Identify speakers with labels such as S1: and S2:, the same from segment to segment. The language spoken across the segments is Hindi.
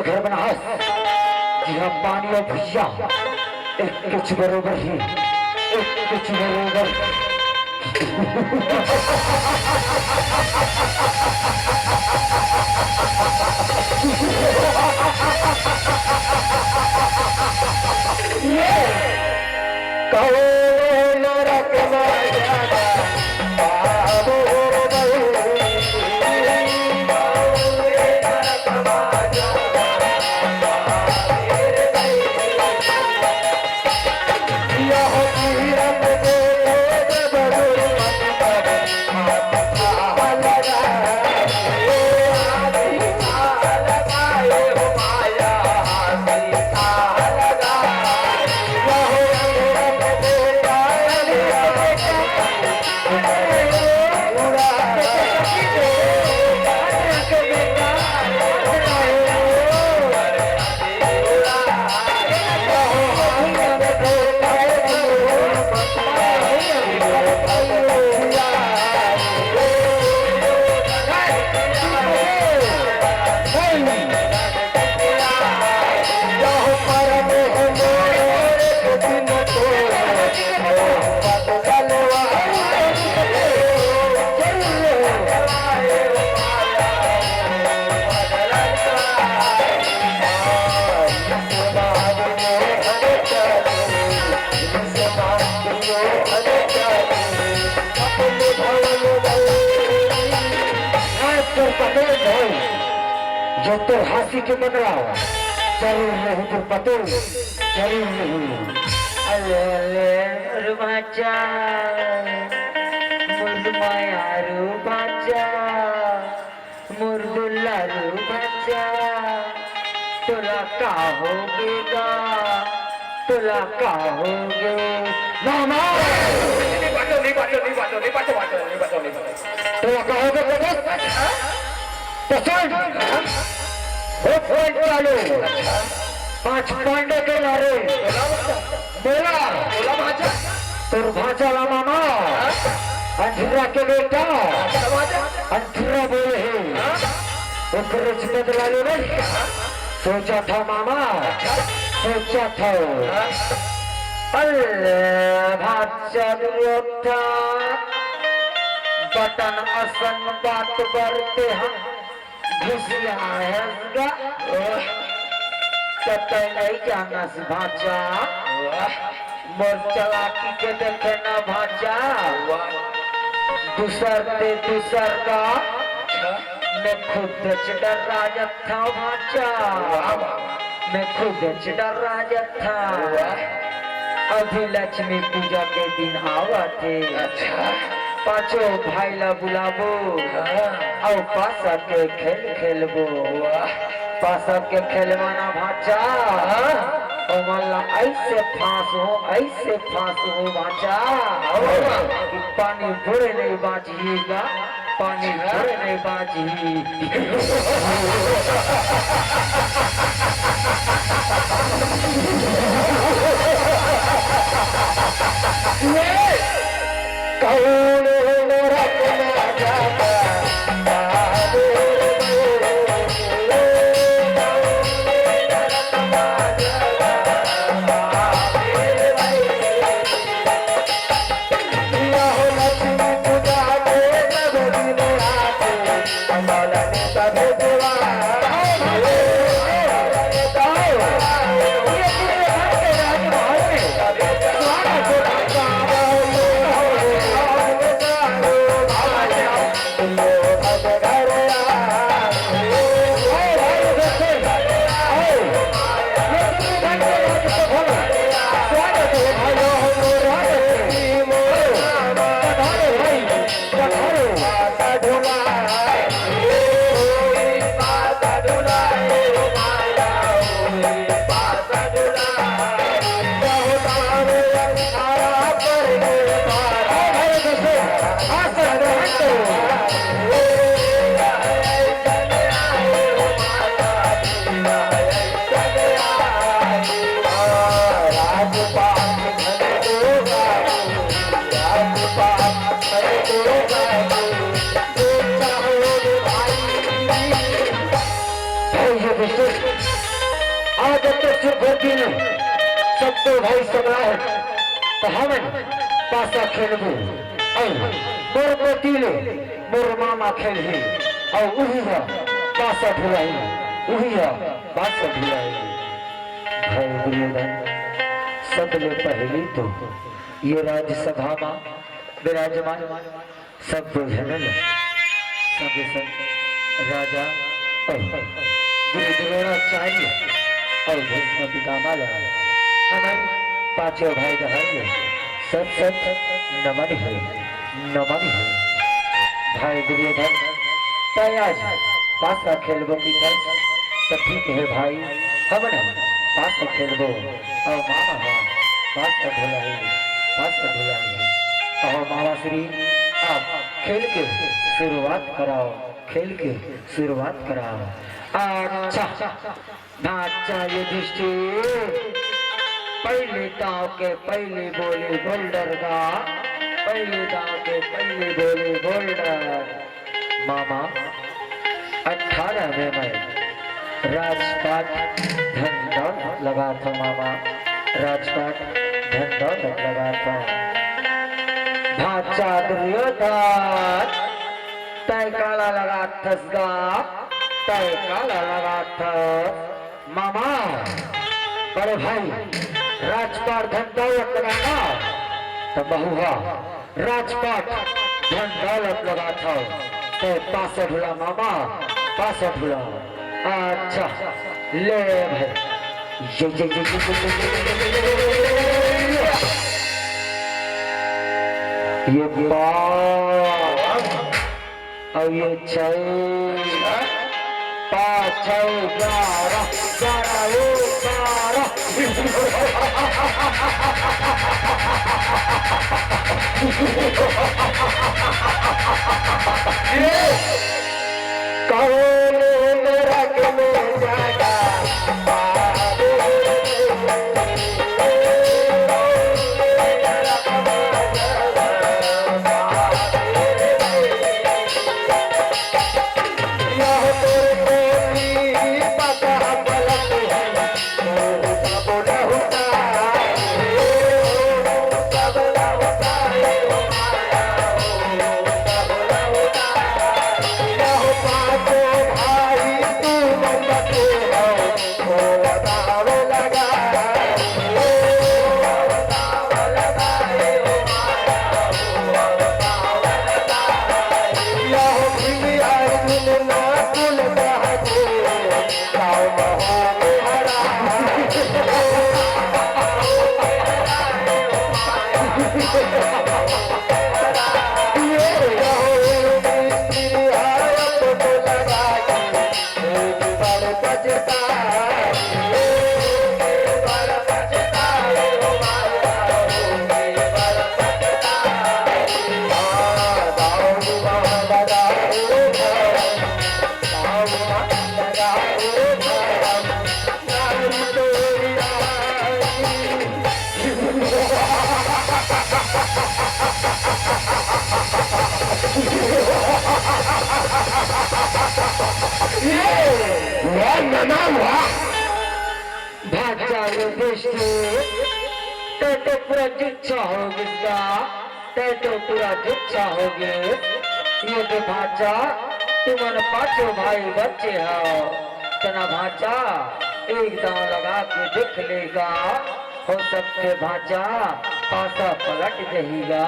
S1: घर बना जहाँ पानी और भैया एक कुछ बरोबर ही एक कुछ बरोबर जो तो हासी के बन रहा हो जरूर नहीं तो पते जरूर नहीं
S2: अरे बाचा मुर्दमायारू बाचा मुर्दुल्लारू बाचा तुला का होगेगा तुला का होगे
S1: मामा
S2: नहीं बाटो
S1: तुला का होगे पसंद चालू 5 पांडे के नारे बोला तुर भाषा मामा अंधेरा के बेटा अंधेरा बोले बदला ले सोचा था मामा सोचा था भाषा बटन असन बात करते हम घुसिया है नहीं जाना भाचा मोर चलाकी के देखे ना भाचा दूसर का मैं खुद डर राजत था भाचा मैं खुद डर राजत था अभी लक्ष्मी पूजा के दिन आवा थे पाँचों भाई ला बुलाबो और पासा के खेल खेलबो पासा के खेलवाना भाचा और मल्ला ऐसे फांसो भाचा कि पानी भरे नहीं बाजिएगा पानी भरे नहीं बाजी कौन ये विशेष आज तो सिर्फ दिन सब तो भाई सगा है तो हमें पासा खेलबू मोर पोतीले मोर मामा खेल ही और उही है पासा ढुलाई उही है पासा ढुलाई भाई दुर्योधन सबले पहली तो ये राज्यसभा में विराजमान सब जनल संगे संग राजा और गुरु द्रोणाचार्य और भीष्म पितामह हमें पांचों भाई बहन सब सब नमन है भाई दुर्योधन तयाज पासा खेलबो की तो ठीक है भाई हमने पासा खेलबो और मामा है पासा ढुलाई और मामा श्री आप खेल के शुरुआत कराओ अच्छा ढांचा युधिष्ठिर पहले दाव के पहले बोले बोल्डर का पहले दाव के पहले बोले बोल्डर मामा 18 में मैं राजपाट धन दौलत लगा था मामा राजपाट धन दौलत लगा था भाचा दुर्योधन तय काला लगा थसगा तय काला लगा था मामा बड़े भाई राजपाट धन दौलत लगाना तो बहुआ राजपाट धन दौलत लगा था तो 65 हुआ मामा 65 हुआ अच्छा ले भाई ये बात और ये 6 5 6 भाचा तो पूरा जुच्छा हो गया तो पूरा जुच्छा हो गए ये तो भाचा तुमने 5 भाई बच्चे हो तना भाचा एक दांव लगा के देख लेगा हो सकते भाचा पासा पलट जाएगा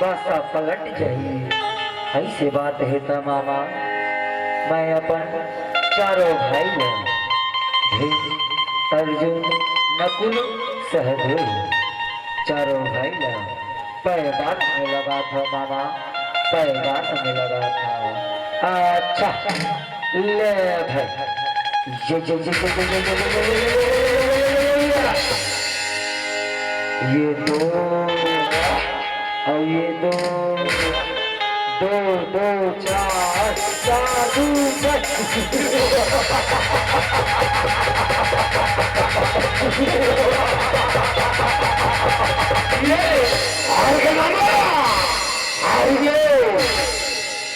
S1: पासा पलट जाएगी ऐसी बात है तो मामा मैं अपन चारों भाई अर्जुन नकुल सहदेव चारों भाई पैगान में लगा था मामा पैगान में लगा था अच्छा ले भाई ये दो और ये दो 2 4 साधु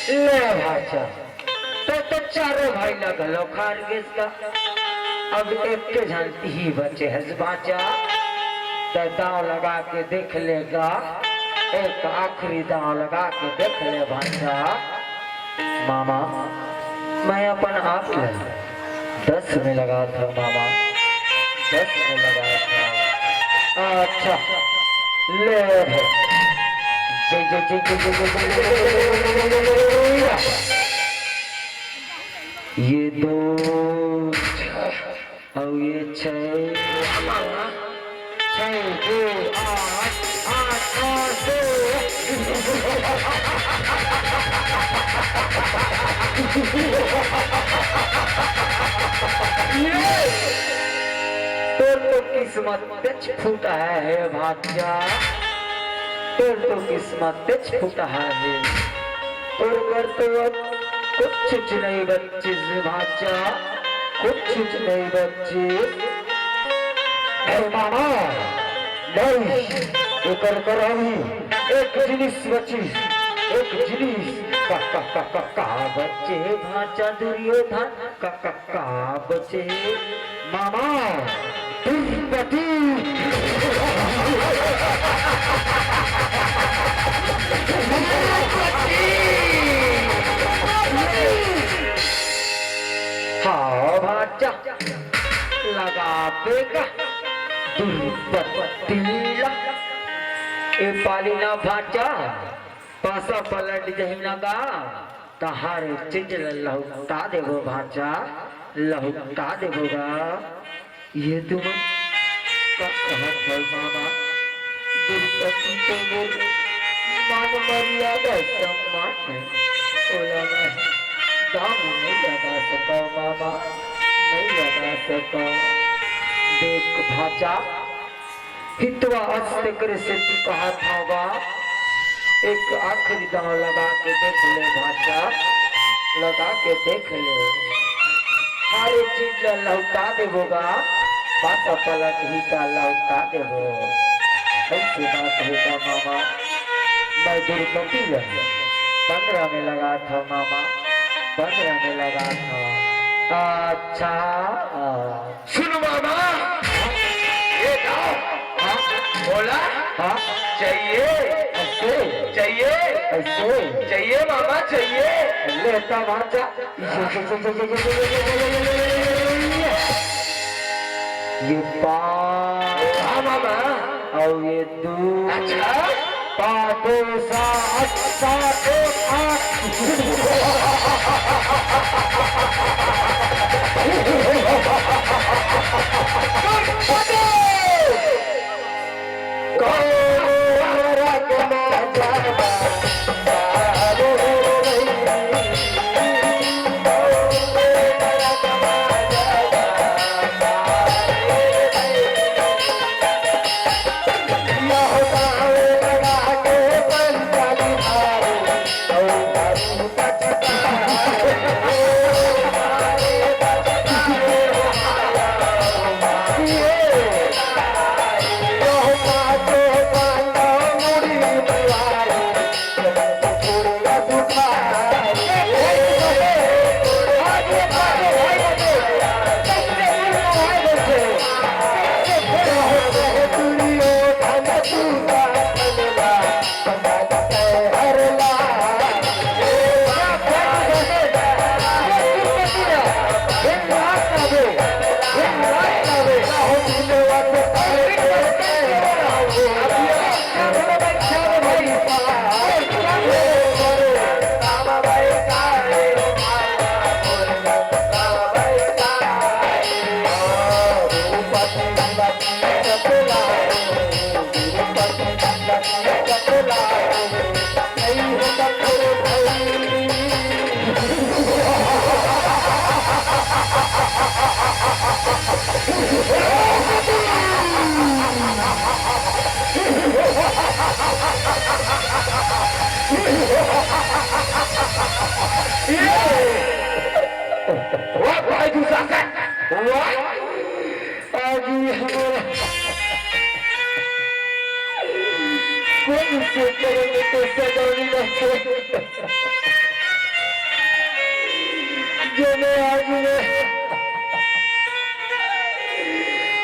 S1: ले भाषा तो चारों भाई
S2: गलो खारगिस का अब एक के जानती ही बचे है बाचा तो दांव लगा के देख लेगा एक आखिरी दांव लगा के देख ले भाचा मामा मैं अपन आप ले 10 में लगा था मामा 10 में लगा था अच्छा ले जय जय जय जय जय ये दो और ये 6 2 8 तो किस्मत तेज फूटा है भाजा तो किस्मत तेज फूटा है और कर तो कुछ नहीं बच्चे भाजा कुछ नहीं बच्चे
S1: मामा नहीं एकर करावी एक जिनिस बची एक जिनिस
S2: का बच्चे भाचा दुर्योधन का बच्चे
S1: मामा दुर्पति
S2: हाँ भाचा लगा देगा दुर्पति ए पालीना भाचा पासा पलट जहीना का तहार चीज लहुटा देवो भाचा लहुटा देवोगा ये तुम का कहत है मामा दुर्पति तो वो मान मर्यादा सम्मान है ओला मैं दाम नहीं लगा सका मामा नहीं लगा सका देख भाचा हितवा अस्त्र कर से तू कहा था एक आखिरी दांव लगा के देख ले भाचा लगा के देख ले हर चीज लौटा देवोगा पासा पलट ही का लौटा देवो ऐसी बात होगा मामा मैं दुर्पति 15 में लगा था मामा 15 में लगा था अच्छा
S3: सुनो मामा ये दाव बोला
S2: हाँ
S3: चाहिए
S2: ऐसे
S3: चाहिए
S2: ऐसे
S3: चाहिए मामा चाहिए
S2: लेता भाचा ये
S3: हाँ मामा
S2: और ये 2
S3: अच्छा
S2: 5 7
S1: जो मैं आज में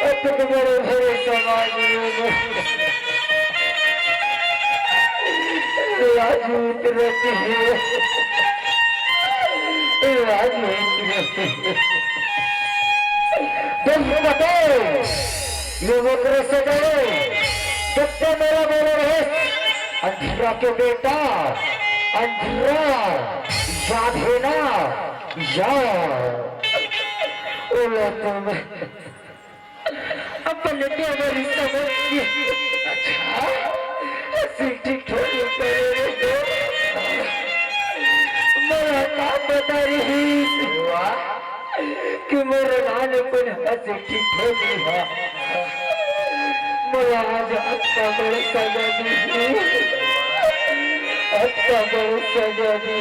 S1: अपने बड़े भरे समाज में राजूत रहती है, राजूत रहती है। तुम बताओ ये वक्र से गए जब से मेरा बोलो है अंधेरा के बेटा, अंधेरा याद है ना, याद बोलो तुम अपने मेरी समझ की। अच्छा ठीक ठोड़ी करे मेरा नाम बता रही कि मेरे गाने को हंसी ठीक ठोड़ी है। मेरा आज अच्छा बड़े सजा दी, अच्छा बड़े सजा दी।